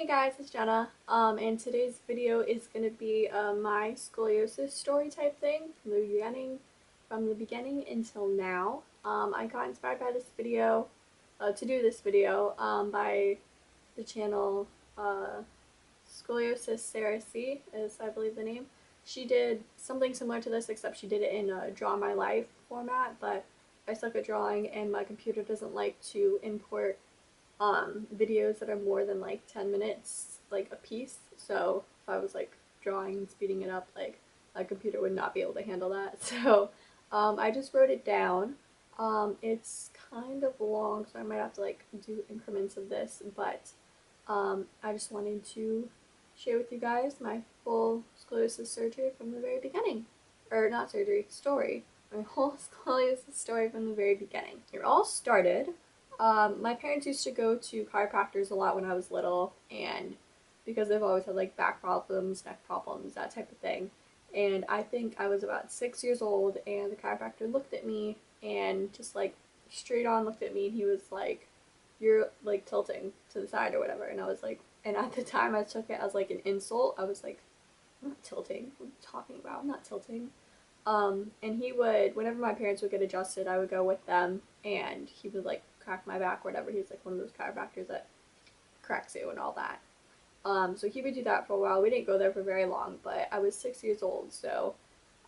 guys, it's Jenna, and today's video is going to be my scoliosis story type thing from the beginning until now. I got inspired by this video, to do this video, by the channel Scoliosis Sarah C is I believe the name. She did something similar to this, except she did it in a Draw My Life format, but I suck at drawing and my computer doesn't like to import videos that are more than like 10 minutes like a piece, so if I was like drawing and speeding it up, like my computer would not be able to handle that. So I just wrote it down. It's kind of long, so I might have to like do increments of this, but I just wanted to share with you guys my full scoliosis surgery from the very beginning. Or not surgery, story. My whole scoliosis story from the very beginning. It all started, my parents used to go to chiropractors a lot when I was little, and because they've always had like back problems, neck problems, that type of thing. And I think I was about 6 years old, and the chiropractor looked at me and just like straight on looked at me, and he was like, "You're like tilting to the side or whatever." And I was like, and at the time I took it as like an insult. I was like, "I'm not tilting. What are you talking about? I'm not tilting." And he would, whenever my parents would get adjusted, I would go with them, and he would like crack my back or whatever. He's like one of those chiropractors that cracks you and all that. So he would do that for a while. We didn't go there for very long, but I was 6 years old, so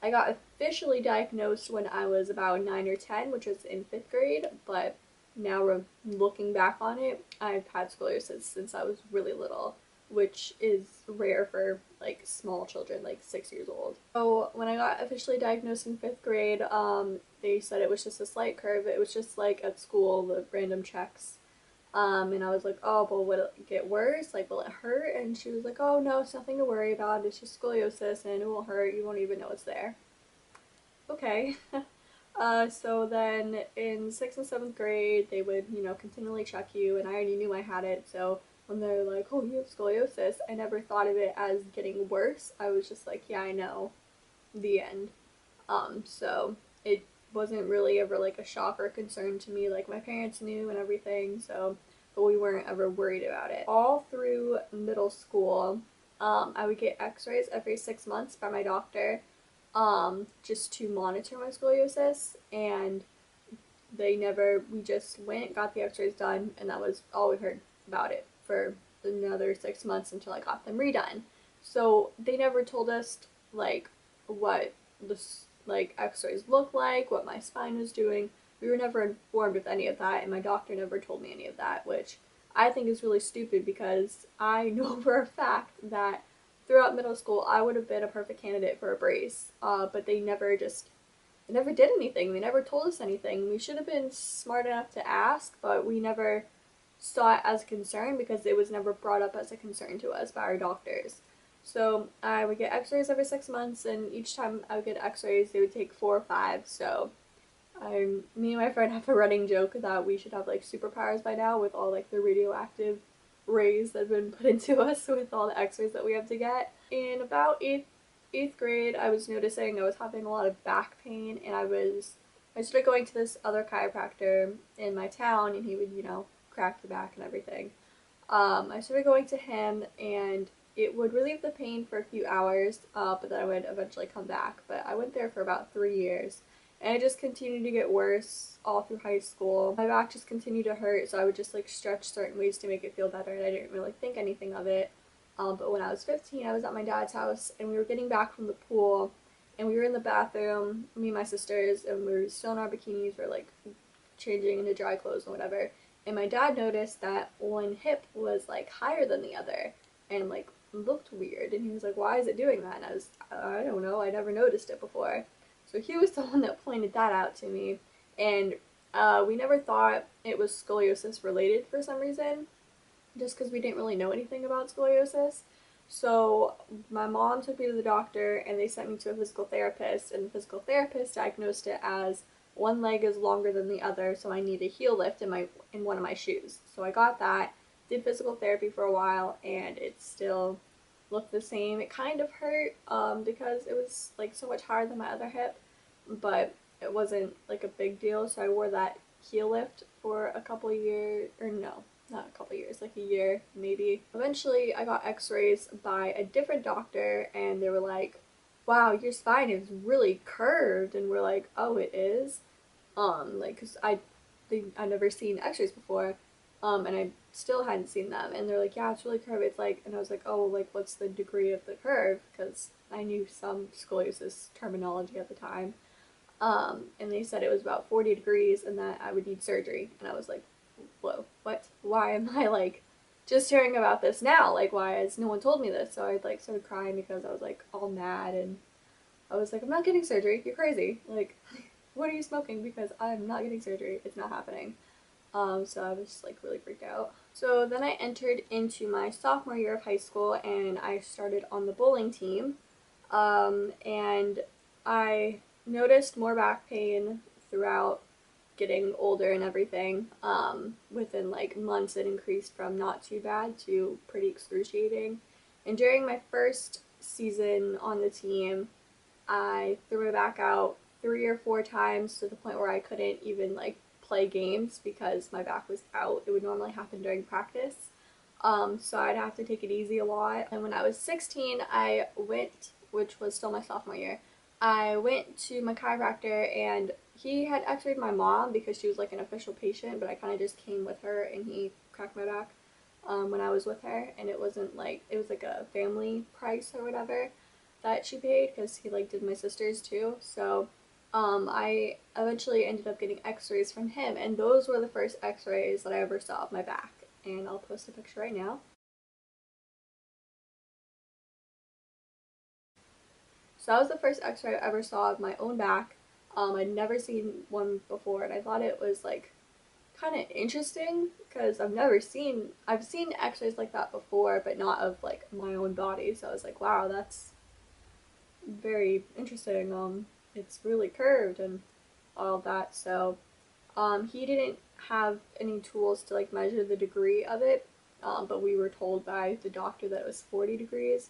I got officially diagnosed when I was about 9 or 10, which was in 5th grade, but now we're looking back on it, I've had scoliosis since I was really little, which is rare for like small children, like 6 years old. So when I got officially diagnosed in 5th grade, they said it was just a slight curve. It was just like at school, the random checks. And I was like, "Oh, but will it get worse? Like, will it hurt?" And she was like, "Oh, no, it's nothing to worry about. It's just scoliosis and it won't hurt. You won't even know it's there." Okay. So then in 6th and 7th grade, they would, continually check you, and I already knew I had it, so when they're like, "Oh, you have scoliosis," I never thought of it as getting worse. I was just like, "Yeah, I know." The end. So it wasn't really ever like a shock or concern to me. Like my parents knew and everything, so but we weren't ever worried about it. All through middle school, I would get x-rays every 6 months by my doctor, just to monitor my scoliosis, and we just went, got the x-rays done, and that was all we heard about it for another 6 months until I got them redone. So they never told us like what the like x-rays looked like, what my spine was doing. We were never informed of any of that, and my doctor never told me any of that, which I think is really stupid because I know for a fact that throughout middle school I would have been a perfect candidate for a brace, but they never did anything. They never told us anything. We should have been smart enough to ask, but we never saw it as a concern because it was never brought up as a concern to us by our doctors. So I would get x-rays every 6 months, and each time I would get x-rays, they would take 4 or 5. So me and my friend have a running joke that we should have like superpowers by now with all like the radioactive rays that have been put into us with all the x-rays that we have to get. In about eighth grade, I was noticing I was having a lot of back pain, and I started going to this other chiropractor in my town, and he would, crack your back and everything. I started going to him, and it would relieve the pain for a few hours, but then I would eventually come back. But I went there for about 3 years, and it just continued to get worse all through high school. My back just continued to hurt, so I would just like stretch certain ways to make it feel better, and I didn't really think anything of it. But when I was 15, I was at my dad's house, and we were getting back from the pool, and we were in the bathroom, me and my sisters, and we were still in our bikinis, we were like changing into dry clothes and whatever. And my dad noticed that one hip was like higher than the other, and like looked weird, and he was like, "Why is it doing that?" And I don't know, I never noticed it before. So he was the one that pointed that out to me, and we never thought it was scoliosis related for some reason, just because we didn't really know anything about scoliosis. So my mom took me to the doctor, and they sent me to a physical therapist, and the physical therapist diagnosed it as one leg is longer than the other, so I need a heel lift in one of my shoes. So I got that, did physical therapy for a while, and it still looked the same. It kind of hurt because it was like so much higher than my other hip, but it wasn't like a big deal, so I wore that heel lift for a couple years, or no, not a couple years, like a year maybe. Eventually I got x-rays by a different doctor and they were like, wow, your spine is really curved, and we're like, oh, it is? Like, cause I'd never seen x-rays before, and I still hadn't seen them, and they're like, yeah, it's really curved. It's like, and I was like, oh, like, what's the degree of the curve? Because I knew some scoliosis terminology at the time. And they said it was about 40 degrees and that I would need surgery. And I was like, whoa, what? Why am I like just hearing about this now? Like, why has no one told me this? So I like started crying because I was like all mad, and I was like, I'm not getting surgery. You're crazy. Like, what are you smoking? Because I'm not getting surgery. It's not happening. So I was just like really freaked out. So then I entered into my sophomore year of high school and I started on the bowling team. And I noticed more back pain throughout getting older and everything. Within like months it increased from not too bad to pretty excruciating. And during my first season on the team, I threw my back out 3 or 4 times to the point where I couldn't even like play games because my back was out. It would normally happen during practice. So I'd have to take it easy a lot. And when I was 16, I went, which was still my sophomore year, I went to my chiropractor and he had x-rayed my mom because she was like an official patient, but I kind of just came with her and he cracked my back when I was with her, and it wasn't like, it was like a family price or whatever that she paid because he like did my sisters too. So I eventually ended up getting x-rays from him, and those were the first x-rays that I ever saw of my back, and I'll post a picture right now. So that was the first x-ray I ever saw of my own back. I'd never seen one before, and I thought it was like kind of interesting because I've seen x-rays like that before, but not of like my own body. So I was like, wow, that's very interesting. It's really curved and all that. So he didn't have any tools to like measure the degree of it, but we were told by the doctor that it was 40 degrees.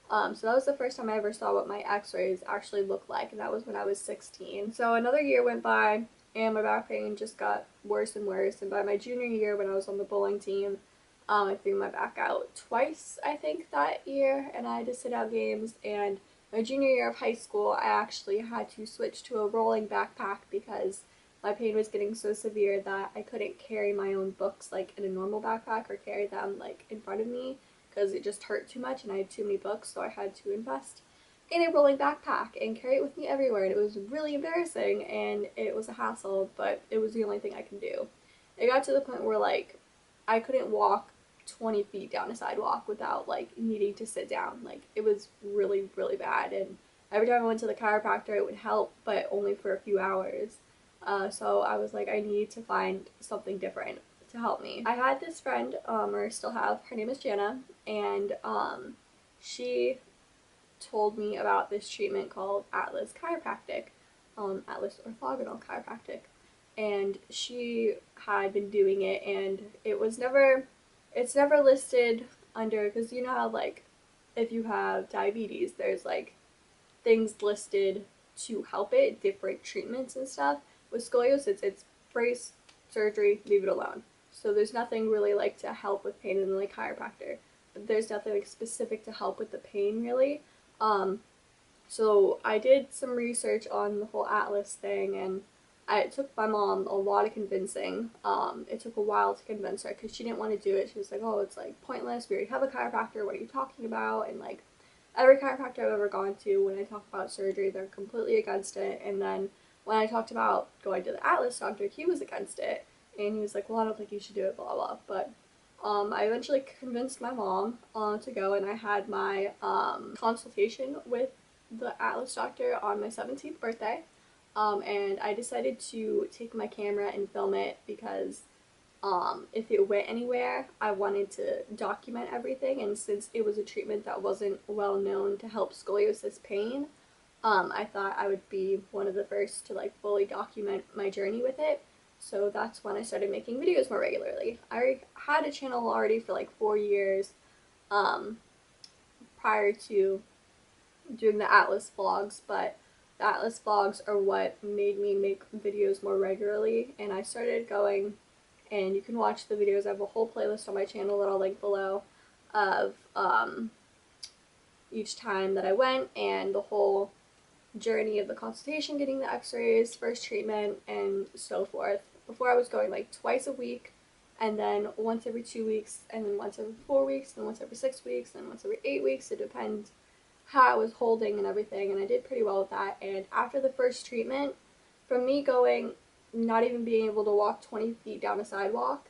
So that was the first time I ever saw what my x-rays actually looked like, and that was when I was 16. So another year went by, and my back pain just got worse and worse, and by my junior year when I was on the bowling team, I threw my back out twice, I think, that year, and I had to sit out games, and my junior year of high school, I actually had to switch to a rolling backpack because my pain was getting so severe that I couldn't carry my own books like in a normal backpack or carry them like in front of me because it just hurt too much and I had too many books, so I had to invest in a rolling backpack and carry it with me everywhere, and it was really embarrassing and it was a hassle, but it was the only thing I could do. It got to the point where like I couldn't walk 20 feet down a sidewalk without like needing to sit down. Like it was really, really bad, and every time I went to the chiropractor it would help, but only for a few hours. So I was like, I need to find something different to help me. I had this friend, or still have, her name is Jana, and she told me about this treatment called Atlas Chiropractic, Atlas Orthogonal Chiropractic, and she had been doing it, and it's never listed under, because you know how like if you have diabetes, there's like things listed to help it, different treatments and stuff. With scoliosis, it's brace, surgery, leave it alone. So there's nothing really like to help with pain in the like chiropractor. There's nothing like specific to help with the pain really. So I did some research on the whole Atlas thing, and it took my mom a lot of convincing. It took a while to convince her because she didn't want to do it. She was like, oh, it's like pointless. We already have a chiropractor. What are you talking about? And like every chiropractor I've ever gone to, when I talk about surgery, they're completely against it. And then when I talked about going to the Atlas doctor, he was against it. And he was like, well, I don't think you should do it, blah, blah. But I eventually convinced my mom to go, and I had my consultation with the Atlas doctor on my 17th birthday. And I decided to take my camera and film it because if it went anywhere, I wanted to document everything, and since it was a treatment that wasn't well known to help scoliosis pain, I thought I would be one of the first to like fully document my journey with it. So that's when I started making videos more regularly. I had a channel already for like 4 years prior to doing the Atlas vlogs, but the Atlas vlogs are what made me make videos more regularly, and I started going and you can watch the videos. I have a whole playlist on my channel that I'll link below of each time that I went and the whole journey of the consultation, getting the x-rays, first treatment, and so forth. Before I was going like twice a week, and then once every 2 weeks, and then once every 4 weeks, and then once every 6 weeks, and then once every 8 weeks. It depends how I was holding and everything, and I did pretty well with that. And after the first treatment, from me going, not even being able to walk 20 feet down a sidewalk,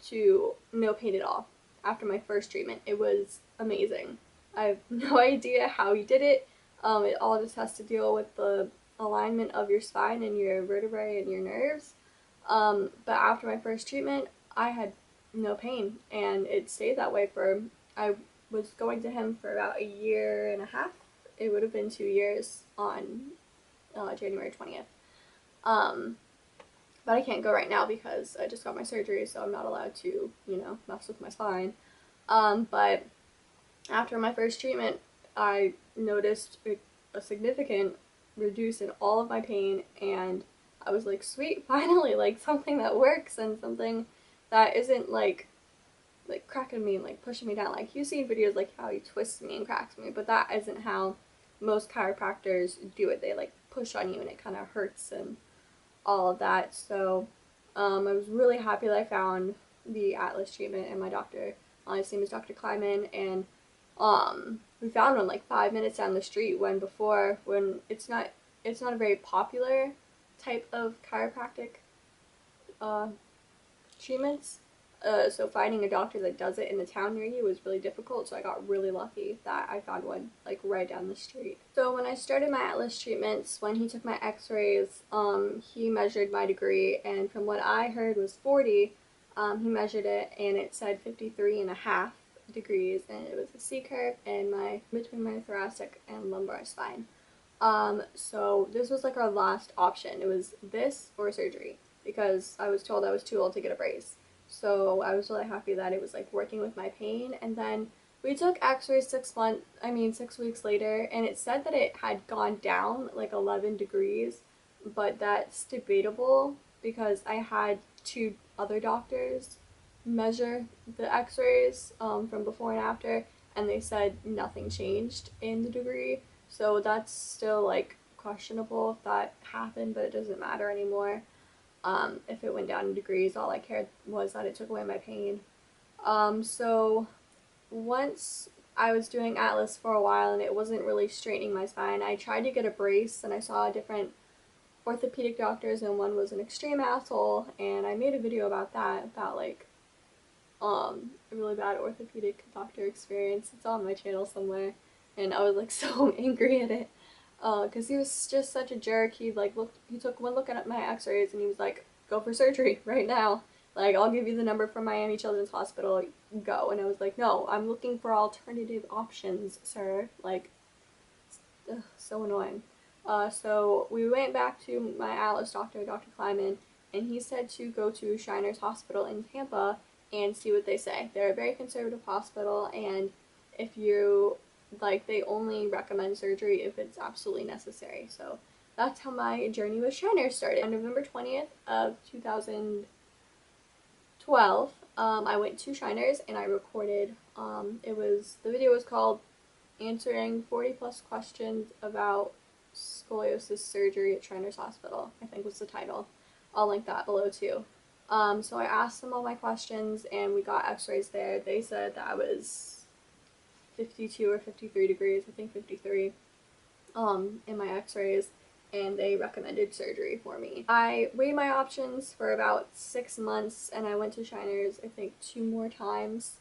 to no pain at all after my first treatment, it was amazing. I have no idea how he did it. It all just has to deal with the alignment of your spine and your vertebrae and your nerves. But after my first treatment, I had no pain, and it stayed that way for, I was going to him for about a year and a half. It would have been 2 years on January 20th. But I can't go right now because I just got my surgery, so I'm not allowed to, mess with my spine. But after my first treatment, I noticed a significant reduce in all of my pain, and I was like, sweet, finally, like something that works and something that isn't like cracking me and like pushing me down. Like you see videos like how he twists me and cracks me, but that isn't how most chiropractors do it. They like push on you and it kind of hurts and all of that. So I was really happy that I found the Atlas treatment, and my doctor, his name is Dr. Kleiman, and we found one like 5 minutes down the street, when it's not a very popular type of chiropractic treatments. So finding a doctor that does it in the town near you was really difficult, so I got really lucky that I found one like right down the street. So when I started my Atlas treatments, when he took my x-rays, he measured my degree, and from what I heard was 40, he measured it and it said 53.5 degrees, and it was a C curve in between my thoracic and lumbar spine. So this was like our last option. It was this or surgery, because I was told I was too old to get a brace. So I was really happy that it was like working with my pain. And then we took x-rays 6 weeks later, and it said that it had gone down like 11 degrees, but that's debatable because I had 2 other doctors measure the x-rays from before and after, and they said nothing changed in the degree. So that's still like questionable if that happened, but it doesn't matter anymore. If it went down in degrees, all I cared was that it took away my pain. So once I was doing Atlas for a while and it wasn't really straightening my spine, I tried to get a brace, and I saw different orthopedic doctors, and one was an extreme asshole, and I made a video about that, about like a really bad orthopedic doctor experience. It's on my channel somewhere, and I was like so angry at it. Because he was just such a jerk. He took one look at my x-rays and he was like, go for surgery right now. Like, I'll give you the number from Miami Children's Hospital, go. And I was like, no, I'm looking for alternative options, sir. Like, so annoying. So we went back to my Atlas doctor, Dr. Kleiman, and he said to go to Shriners Hospital in Tampa and see what they say. They're a very conservative hospital, and if you they only recommend surgery if it's absolutely necessary. So that's how my journey with Shriners started. On November 20th of 2012, I went to Shriners and I recorded, the video was called Answering 40 Plus Questions About Scoliosis Surgery at Shriners Hospital, I think was the title. I'll link that below too. So I asked them all my questions, and we got x-rays there. They said that I was 52 or 53 degrees, I think 53, in my x-rays, and they recommended surgery for me. I weighed my options for about 6 months, and I went to Shriners, I think 2 more times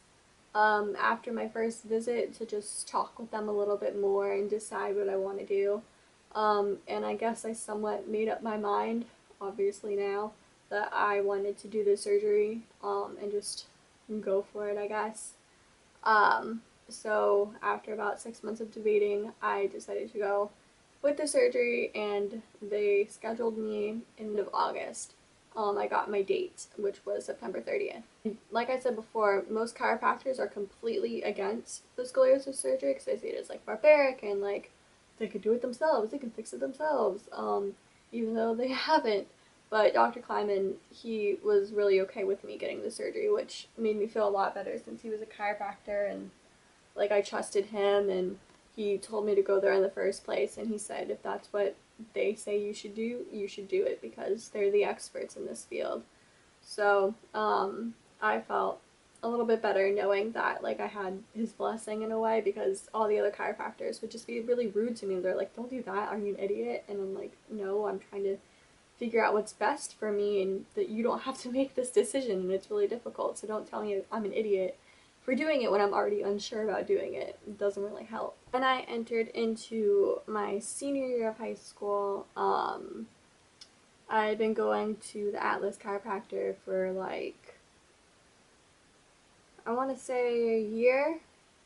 after my first visit, to just talk with them a little bit more and decide what I want to do. And I guess I somewhat made up my mind, obviously now, that I wanted to do the surgery, and just go for it, I guess. So after about 6 months of debating, I decided to go with the surgery, and they scheduled me in the end of August. I got my date, which was September 30th. Like I said before, most chiropractors are completely against the scoliosis surgery because they see it as like barbaric and like they could do it themselves, they can fix it themselves, even though they haven't. But Dr. Kleiman, he was really okay with me getting the surgery, which made me feel a lot better since he was a chiropractor and like I trusted him and he told me to go there in the first place, and he said if that's what they say you should do it because they're the experts in this field. So, I felt a little bit better knowing that like I had his blessing in a way, because all the other chiropractors would just be really rude to me. They're like, "Don't do that. Are you an idiot?" And I'm like, "No, I'm trying to figure out what's best for me and that you don't have to make this decision and it's really difficult. So don't tell me I'm an idiot for doing it when I'm already unsure about doing it. It doesn't really help." When I entered into my senior year of high school, I had been going to the Atlas chiropractor for like, I want to say a year,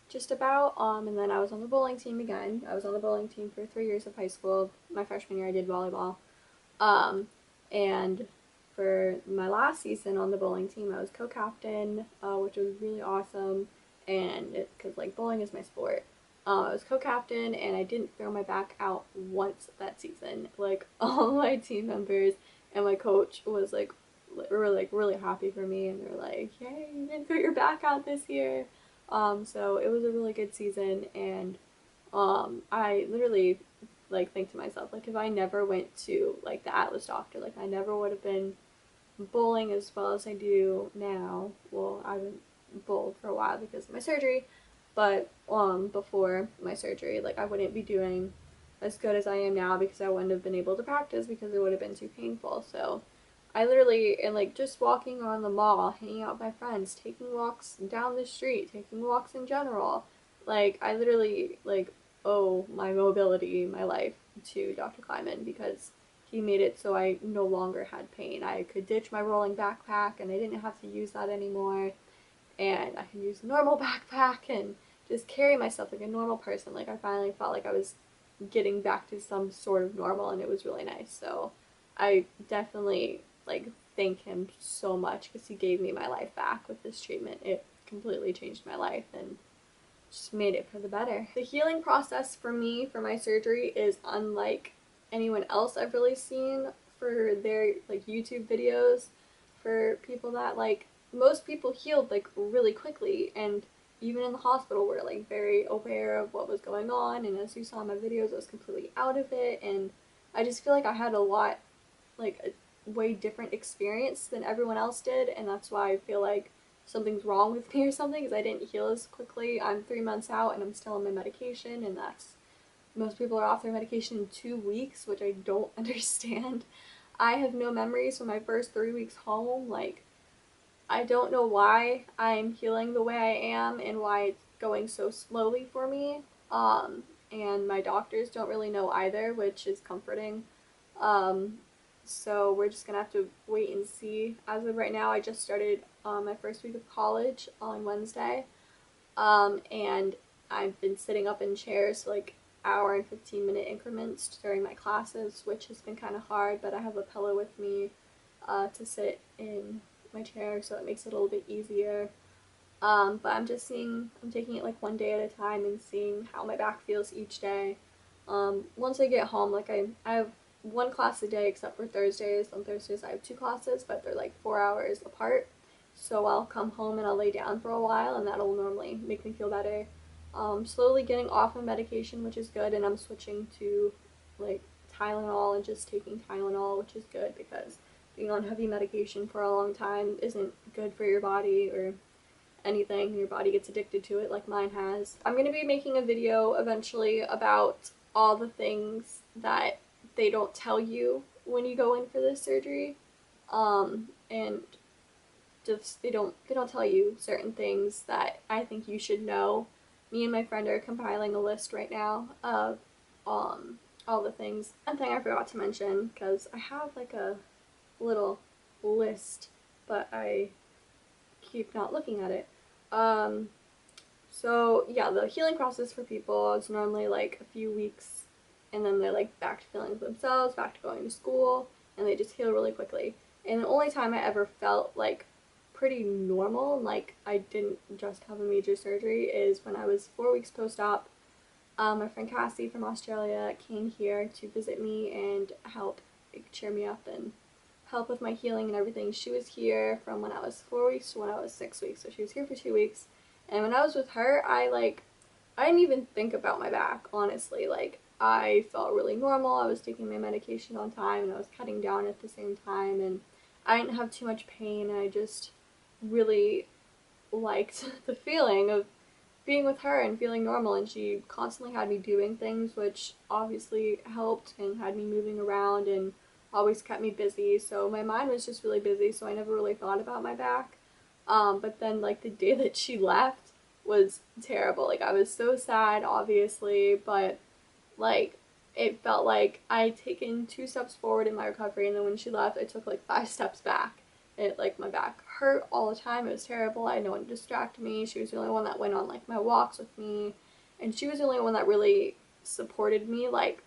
just about. And then I was on the bowling team again. I was on the bowling team for 3 years of high school. My freshman year, I did volleyball. And for my last season on the bowling team, I was co-captain, which was really awesome. And because like bowling is my sport, I was co-captain, and I didn't throw my back out once that season. Like all my team members and my coach was like, were like really happy for me, and they're like, "Yay, you didn't throw your back out this year." So it was a really good season, and I literally like think to myself, like if I never went to like the Atlas doctor, like I never would have been bowling as well as I do now. Well, I haven't bowled for a while because of my surgery, but before my surgery, like I wouldn't be doing as good as I am now because I wouldn't have been able to practice because it would have been too painful. So I literally, and like just walking around the mall, hanging out with my friends, taking walks down the street, taking walks in general, like I literally like owe my mobility, my life to Dr. Kleiman, because he made it so I no longer had pain. I could ditch my rolling backpack and I didn't have to use that anymore, and I could use a normal backpack and just carry myself like a normal person. Like I finally felt like I was getting back to some sort of normal, and it was really nice. So I definitely like thank him so much because he gave me my life back with this treatment. It completely changed my life and just made it for the better. The healing process for me for my surgery is unlike anyone else I've really seen for their like YouTube videos for people that like, most people healed like really quickly, and even in the hospital were like very aware of what was going on, and as you saw in my videos I was completely out of it, and I just feel like I had a lot like a way different experience than everyone else did, and that's why I feel like something's wrong with me or something, because I didn't heal as quickly. I'm 3 months out and I'm still on my medication, and that's, most people are off their medication in 2 weeks, which I don't understand. I have no memories from my first 3 weeks home. Like, I don't know why I'm healing the way I am and why it's going so slowly for me. And my doctors don't really know either, which is comforting. Um, so we're just gonna have to wait and see. As of right now, I just started my first week of college on Wednesday, and I've been sitting up in chairs like hour and 15-minute increments during my classes, which has been kind of hard, but I have a pillow with me to sit in my chair, so it makes it a little bit easier. But I'm taking it like one day at a time and seeing how my back feels each day. Once I get home, like I have one class a day except for Thursdays. On Thursdays I have two classes, but they're like 4 hours apart. So I'll come home and I'll lay down for a while, and that'll normally make me feel better. Slowly getting off of medication, which is good, and I'm switching to like Tylenol and just taking Tylenol, which is good because being on heavy medication for a long time isn't good for your body or anything. Your body gets addicted to it like mine has. I'm going to be making a video eventually about all the things that they don't tell you when you go in for this surgery. And just they don't tell you certain things that I think you should know. Me and my friend are compiling a list right now of all the things. One thing I forgot to mention, because I have like a little list, but I keep not looking at it. So yeah, the healing process for people is normally like a few weeks, and then they're like back to feeling themselves, back to going to school, and they just heal really quickly. And the only time I ever felt like pretty normal and like I didn't just have a major surgery is when I was 4 weeks post-op. My friend Cassie from Australia came here to visit me and help like, cheer me up and help with my healing and everything. She was here from when I was 4 weeks to when I was 6 weeks, so she was here for 2 weeks. And when I was with her, I didn't even think about my back, honestly. Like, I felt really normal. I was taking my medication on time, and I was cutting down at the same time, and I didn't have too much pain, and I just really liked the feeling of being with her and feeling normal. And she constantly had me doing things, which obviously helped and had me moving around and always kept me busy. So my mind was just really busy, so I never really thought about my back. But then, like, the day that she left was terrible. Like, I was so sad, obviously, but, like, it felt like I'd taken 2 steps forward in my recovery, and then when she left, I took, like, 5 steps back. Like, my back hurt all the time. It was terrible. I had no one to distract me. She was the only one that went on, like, my walks with me, and she was the only one that really supported me, like,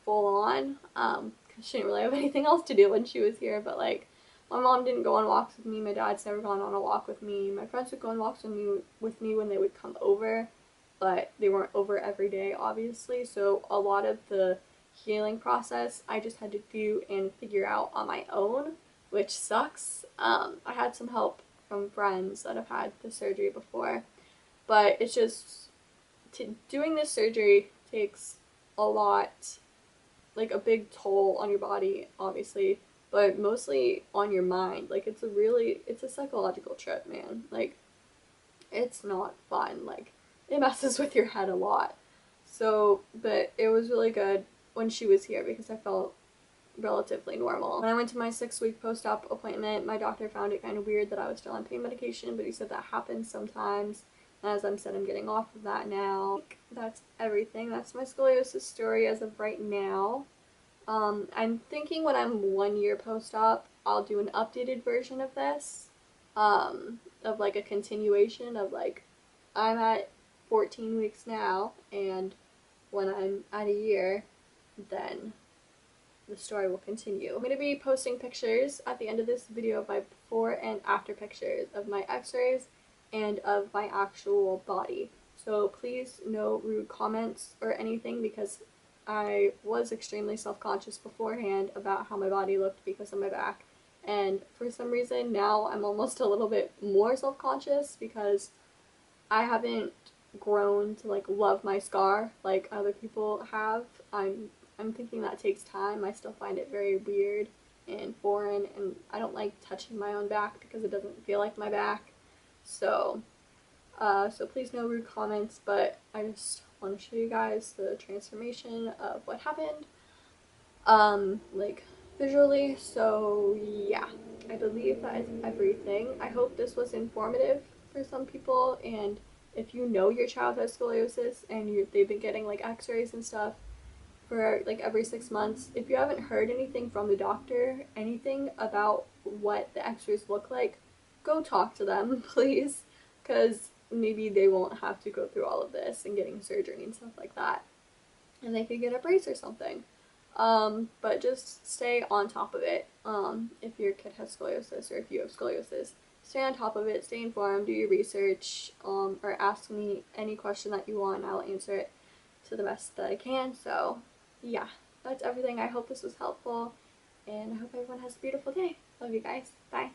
full on, because she didn't really have anything else to do when she was here. But, like, my mom didn't go on walks with me. My dad's never gone on a walk with me. My friends would go on walks with me when they would come over, but they weren't over every day, obviously. So a lot of the healing process I just had to do and figure out on my own, which sucks. I had some help from friends that have had the surgery before, but it's just, doing this surgery takes a lot, like a big toll on your body, obviously, but mostly on your mind. Like, it's a psychological trip, man. Like, it's not fun. Like, it messes with your head a lot. So, but it was really good when she was here because I felt relatively normal. When I went to my 6-week post-op appointment, my doctor found it kind of weird that I was still on pain medication, but he said that happens sometimes. As I'm said, I'm getting off of that now. That's everything. That's my scoliosis story as of right now. I'm thinking when I'm 1 year post-op, I'll do an updated version of this, of like a continuation of, like, I'm at 14 weeks now, and when I'm at a year, then the story will continue. I'm going to be posting pictures at the end of this video of my before and after pictures of my x-rays and of my actual body. So please no rude comments or anything, because I was extremely self-conscious beforehand about how my body looked because of my back. And for some reason now I'm almost a little bit more self-conscious because I haven't grown to, like, love my scar like other people have. I'm thinking that takes time. I still find it very weird and foreign, and I don't like touching my own back because it doesn't feel like my back. So, so please no rude comments, but I just want to show you guys the transformation of what happened, like, visually. So yeah, I believe that is everything. I hope this was informative for some people, and if you know your child has scoliosis and they've been getting, like, x-rays and stuff for, like, every 6 months, if you haven't heard anything from the doctor, anything about what the x-rays look like, go talk to them, please, because maybe they won't have to go through all of this and getting surgery and stuff like that, and they could get a brace or something. But just stay on top of it. If your kid has scoliosis or if you have scoliosis, stay on top of it, stay informed, do your research, or ask me any question that you want, and I'll answer it to the best that I can. So yeah, that's everything. I hope this was helpful, and I hope everyone has a beautiful day. Love you guys. Bye.